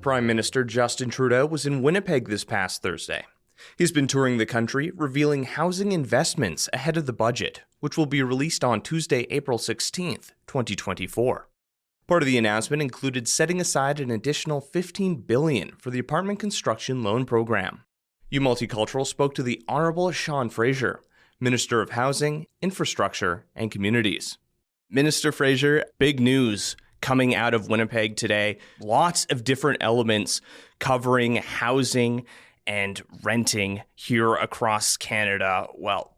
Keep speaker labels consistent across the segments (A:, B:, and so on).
A: Prime Minister Justin Trudeau was in Winnipeg this past Thursday. He's been touring the country, revealing housing investments ahead of the budget, which will be released on Tuesday, April 16th, 2024. Part of the announcement included setting aside an additional $15 billion for the apartment construction loan program. Multicultural spoke to the Honourable Sean Fraser, Minister of Housing, Infrastructure and Communities. Minister Fraser, big news coming out of Winnipeg today. Lots of different elements covering housing and renting here across Canada. Well,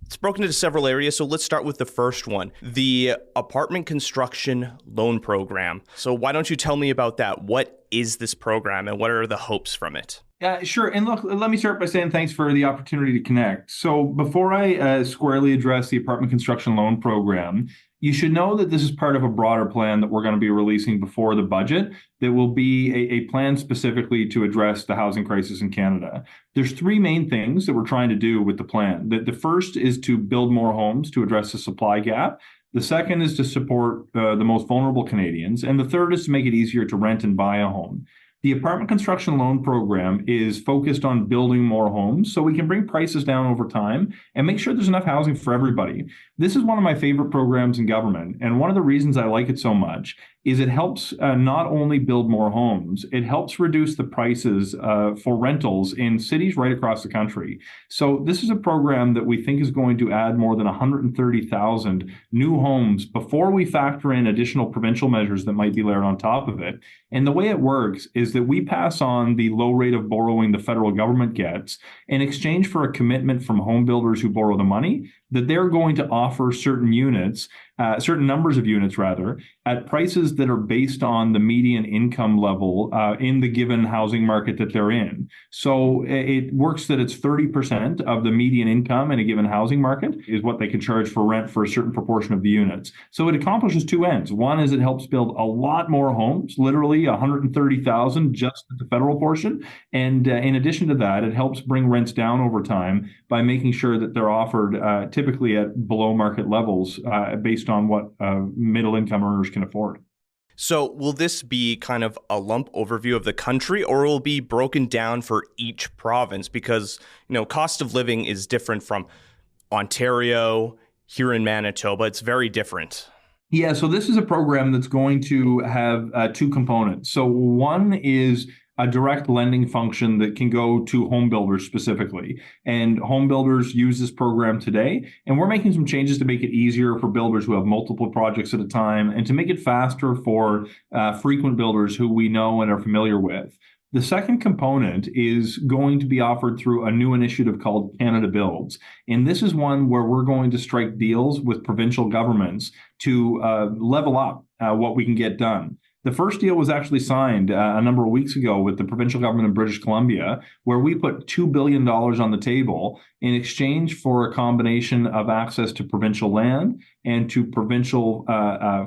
A: it's broken into several areas, so let's start with the first one, the apartment construction loan program. So why don't you tell me about that? What is this program and what are the hopes from it?
B: Sure. And look, let me start by saying thanks for the opportunity to connect. So before I squarely address the apartment construction loan program, you should know that this is part of a broader plan that we're going to be releasing before the budget that will be a plan specifically to address the housing crisis in Canada. There's three main things that we're trying to do with the plan. The first is to build more homes to address the supply gap. The second is to support the most vulnerable Canadians. And the third is to make it easier to rent and buy a home. The apartment construction loan program is focused on building more homes so we can bring prices down over time and make sure there's enough housing for everybody. This is one of my favorite programs in government. And one of the reasons I like it so much is it helps not only build more homes, it helps reduce the prices for rentals in cities right across the country. So this is a program that we think is going to add more than 130,000 new homes before we factor in additional provincial measures that might be layered on top of it. And the way it works is that we pass on the low rate of borrowing the federal government gets in exchange for a commitment from home builders who borrow the money that they're going to offer certain numbers of units rather, at prices that are based on the median income level in the given housing market that they're in. So it works that it's 30% of the median income in a given housing market is what they can charge for rent for a certain proportion of the units. So it accomplishes two ends. One is it helps build a lot more homes, literally 130,000 just at the federal portion. And in addition to that, it helps bring rents down over time by making sure that they're offered typically at below market levels based on what middle income earners can afford.
A: So will this be kind of a lump overview of the country, or will it be broken down for each province? Because, cost of living is different from Ontario, here in Manitoba. It's very different.
B: Yeah, so this is a program that's going to have two components. So one is a direct lending function that can go to home builders specifically. And home builders use this program today. And we're making some changes to make it easier for builders who have multiple projects at a time and to make it faster for frequent builders who we know and are familiar with. The second component is going to be offered through a new initiative called Canada Builds. And this is one where we're going to strike deals with provincial governments to level up what we can get done. The first deal was actually signed a number of weeks ago with the provincial government of British Columbia, where we put $2 billion on the table in exchange for a combination of access to provincial land and to provincial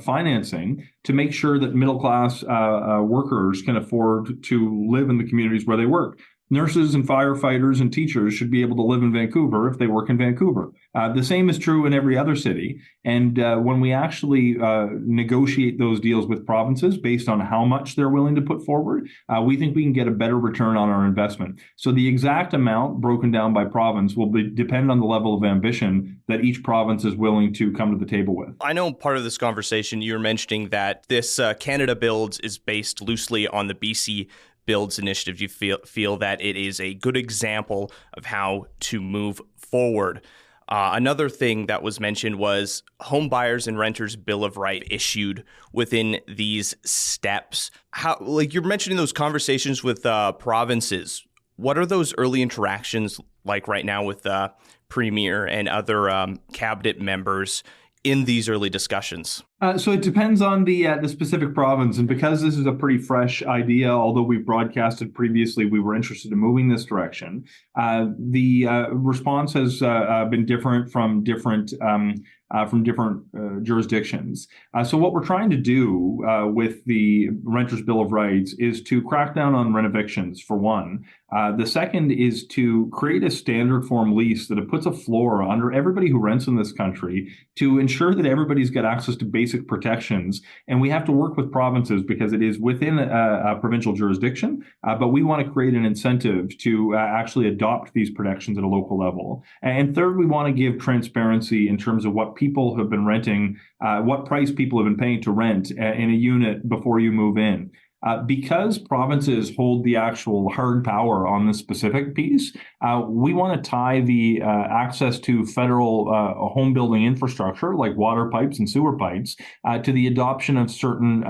B: financing to make sure that middle-class workers can afford to live in the communities where they work. Nurses and firefighters and teachers should be able to live in Vancouver if they work in Vancouver. The same is true in every other city. And when we actually negotiate those deals with provinces based on how much they're willing to put forward, we think we can get a better return on our investment. So the exact amount broken down by province will depend on the level of ambition that each province is willing to come to the table with.
A: I know part of this conversation you're mentioning that this Canada Builds is based loosely on the BC Builds initiative. You feel that it is a good example of how to move forward. Another thing that was mentioned was home buyers and renters bill of right issued within these steps. How, you're mentioning those conversations with provinces. What are those early interactions like right now with Premier and other cabinet members in these early discussions?
B: So it depends on the specific province. And because this is a pretty fresh idea, although we broadcasted previously, we were interested in moving this direction. The response has been different from different from different jurisdictions. So what we're trying to do with the Renters' Bill of Rights is to crack down on rent evictions, for one. The second is to create a standard form lease that it puts a floor under everybody who rents in this country to ensure that everybody's got access to basic protections. And we have to work with provinces because it is within a provincial jurisdiction, but we want to create an incentive to actually adopt these protections at a local level. And third, we want to give transparency in terms of what people have been renting, what price people have been paying to rent in a unit before you move in. Because provinces hold the actual hard power on this specific piece, we want to tie the access to federal home building infrastructure like water pipes and sewer pipes to the adoption of certain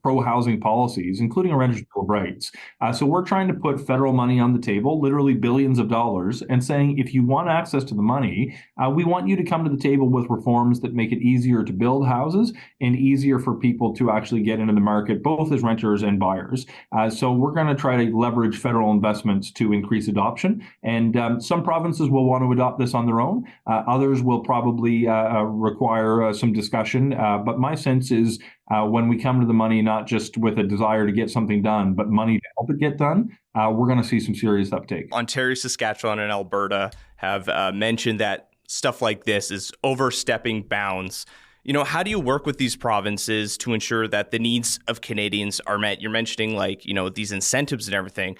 B: pro-housing policies, including a Renters' Bill of Rights. So we're trying to put federal money on the table, literally billions of dollars, and saying if you want access to the money, we want you to come to the table with reforms that make it easier to build houses and easier for people to actually get into the market, both as renters and buyers. So we're going to try to leverage federal investments to increase adoption. And some provinces will want to adopt this on their own. Others will probably require some discussion. But my sense is when we come to the money, not just with a desire to get something done, but money to help it get done, we're going to see some serious uptake.
A: Ontario, Saskatchewan, and Alberta have mentioned that stuff like this is overstepping bounds. How do you work with these provinces to ensure that the needs of Canadians are met? You're mentioning these incentives and everything.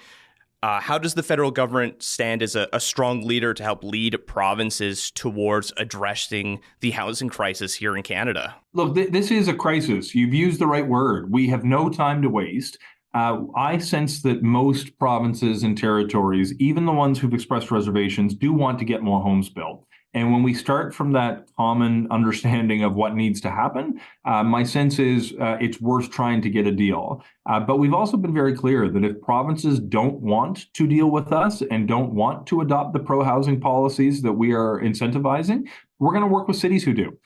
A: How does the federal government stand as a strong leader to help lead provinces towards addressing the housing crisis here in Canada?
B: Look, this is a crisis. You've used the right word. We have no time to waste. I sense that most provinces and territories, even the ones who've expressed reservations, do want to get more homes built. And when we start from that common understanding of what needs to happen, my sense is it's worth trying to get a deal. But we've also been very clear that if provinces don't want to deal with us and don't want to adopt the pro-housing policies that we are incentivizing, we're going to work with cities who do.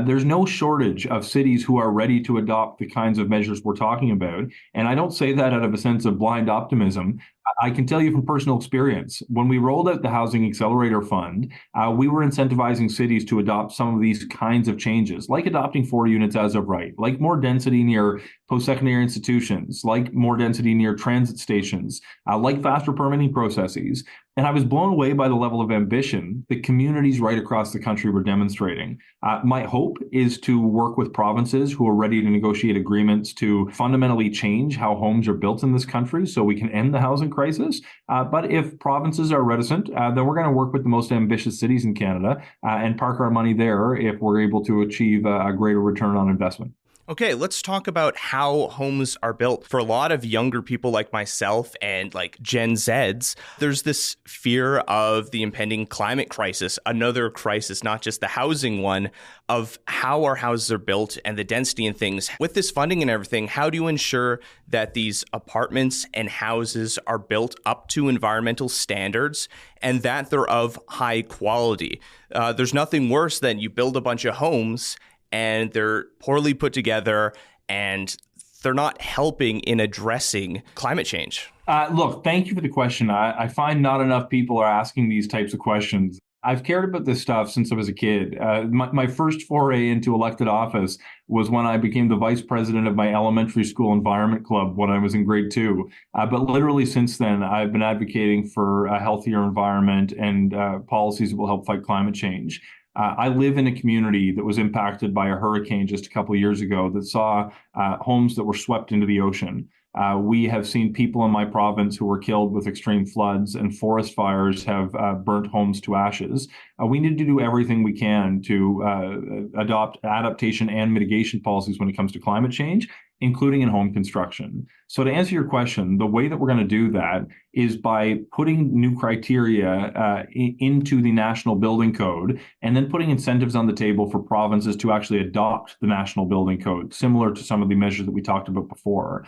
B: There's no shortage of cities who are ready to adopt the kinds of measures we're talking about. And I don't say that out of a sense of blind optimism. I can tell you from personal experience, when we rolled out the Housing Accelerator Fund, we were incentivizing cities to adopt some of these kinds of changes, like adopting 4 units as of right, like more density near post-secondary institutions, like more density near transit stations, like faster permitting processes. And I was blown away by the level of ambition that communities right across the country were demonstrating. My hope is to work with provinces who are ready to negotiate agreements to fundamentally change how homes are built in this country so we can end the housing crisis. But if provinces are reticent, then we're going to work with the most ambitious cities in Canada and park our money there if we're able to achieve a greater return on investment.
A: Okay, let's talk about how homes are built. For a lot of younger people like myself and like Gen Zs, there's this fear of the impending climate crisis, another crisis, not just the housing one, of how our houses are built and the density and things. With this funding and everything, how do you ensure that these apartments and houses are built up to environmental standards and that they're of high quality? There's nothing worse than you build a bunch of homes and they're poorly put together, and they're not helping in addressing climate change.
B: Look, thank you for the question. I find not enough people are asking these types of questions. I've cared about this stuff since I was a kid. My first foray into elected office was when I became the vice president of my elementary school environment club when I was in grade 2. But literally since then, I've been advocating for a healthier environment and policies that will help fight climate change. I live in a community that was impacted by a hurricane just a couple of years ago that saw homes that were swept into the ocean. We have seen people in my province who were killed with extreme floods, and forest fires have burnt homes to ashes. We need to do everything we can to adopt adaptation and mitigation policies when it comes to climate change, including in home construction. So to answer your question, the way that we're going to do that is by putting new criteria into the National Building Code and then putting incentives on the table for provinces to actually adopt the National Building Code, similar to some of the measures that we talked about before.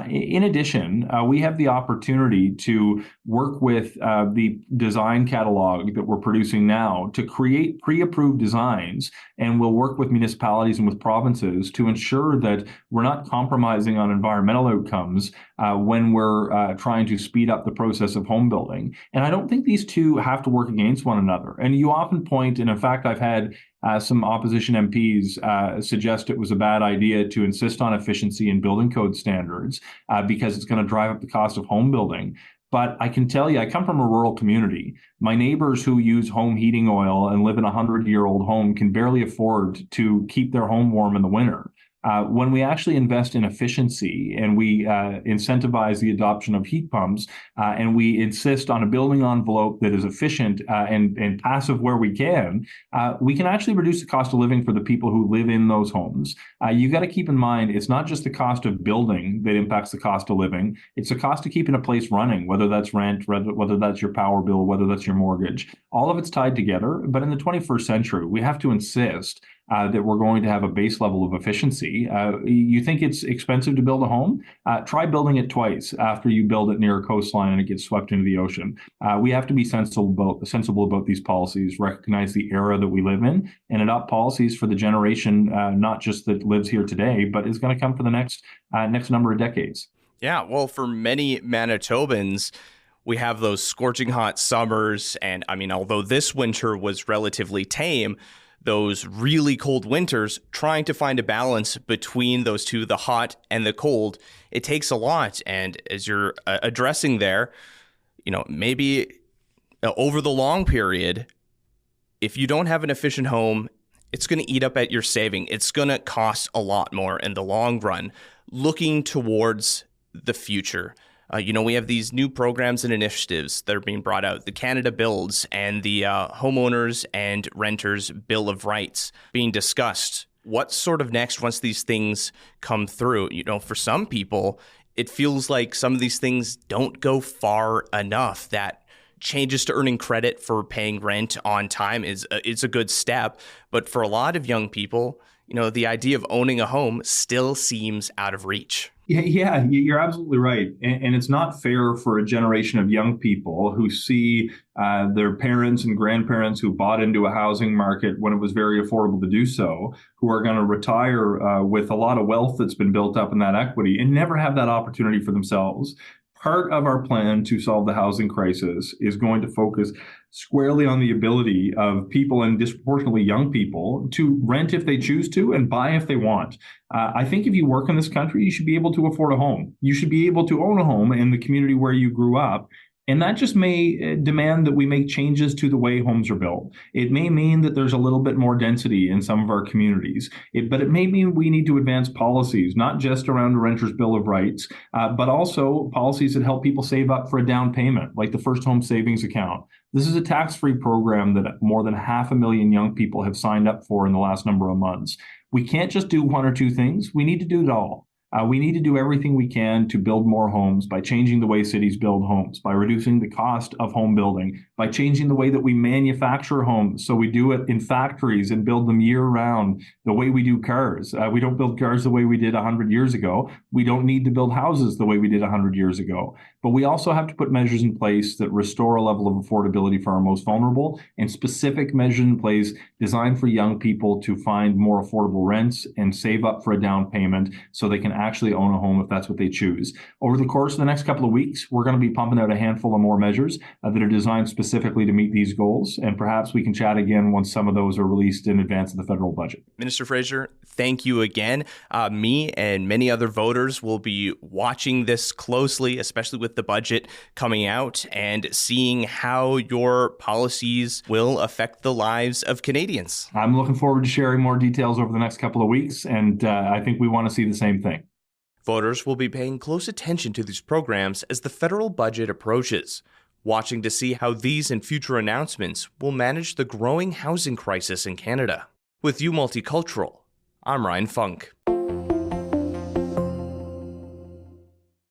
B: In addition, we have the opportunity to work with the design catalog that we're producing now to create pre-approved designs, and we'll work with municipalities and with provinces to ensure that we're not compromising on environmental outcomes when we're trying to speed up the process of home building. And I don't think these two have to work against one another. And you often point, and in fact, I've had some opposition MPs suggest it was a bad idea to insist on efficiency in building code standards because it's going to drive up the cost of home building. But I can tell you, I come from a rural community. My neighbors who use home heating oil and live in a 100-year-old home can barely afford to keep their home warm in the winter. When we actually invest in efficiency and we incentivize the adoption of heat pumps and we insist on a building envelope that is efficient and passive where we can actually reduce the cost of living for the people who live in those homes. You got to keep in mind, it's not just the cost of building that impacts the cost of living. It's the cost of keeping a place running, whether that's rent, whether that's your power bill, whether that's your mortgage. All of it's tied together. But in the 21st century, we have to insist that we're going to have a base level of efficiency. You think it's expensive to build a home? Try building it twice after you build it near a coastline and it gets swept into the ocean. We have to be sensible about these policies, recognize the era that we live in, and adopt policies for the generation, not just that lives here today, but is going to come for the next number of decades.
A: Yeah, well, for many Manitobans, we have those scorching hot summers. And I mean, although this winter was relatively tame, those really cold winters, trying to find a balance between those two, the hot and the cold, it takes a lot. And as you're addressing there, maybe over the long period, if you don't have an efficient home, it's going to eat up at your saving. It's going to cost a lot more in the long run. Looking towards the future, we have these new programs and initiatives that are being brought out, the Canada Builds and the Homeowners and Renters Bill of Rights being discussed. What's sort of next once these things come through? For some people, it feels like some of these things don't go far enough. That changes to earning credit for paying rent on time is a good step. But for a lot of young people, the idea of owning a home still seems out of reach.
B: Yeah, you're absolutely right. And it's not fair for a generation of young people who see their parents and grandparents who bought into a housing market when it was very affordable to do so, who are going to retire with a lot of wealth that's been built up in that equity and never have that opportunity for themselves. Part of our plan to solve the housing crisis is going to focus squarely on the ability of people, and disproportionately young people, to rent if they choose to and buy if they want. I think if you work in this country, you should be able to afford a home. You should be able to own a home in the community where you grew up. And that just may demand that we make changes to the way homes are built. It may mean that there's a little bit more density in some of our communities, but it may mean we need to advance policies, not just around a renter's bill of rights, but also policies that help people save up for a down payment, like the First Home Savings Account. This is a tax-free program that more than 500,000 young people have signed up for in the last number of months. We can't just do one or two things. We need to do it all. We need to do everything we can to build more homes by changing the way cities build homes, by reducing the cost of home building, by changing the way that we manufacture homes. So we do it in factories and build them year round, the way we do cars. We don't build cars the way we did 100 years ago. We don't need to build houses the way we did 100 years ago. But we also have to put measures in place that restore a level of affordability for our most vulnerable, and specific measures in place designed for young people to find more affordable rents and save up for a down payment so they can actually own a home if that's what they choose. Over the course of the next couple of weeks, we're going to be pumping out a handful of more measures that are designed specifically to meet these goals. And perhaps we can chat again once some of those are released in advance of the federal budget.
A: Minister Fraser, thank you again. Me and many other voters will be watching this closely, especially with the budget coming out, and seeing how your policies will affect the lives of Canadians.
B: I'm looking forward to sharing more details over the next couple of weeks, and I think we want to see the same thing.
A: Voters will be paying close attention to these programs as the federal budget approaches, watching to see how these and future announcements will manage the growing housing crisis in Canada. With you, Multicultural, I'm Ryan Funk.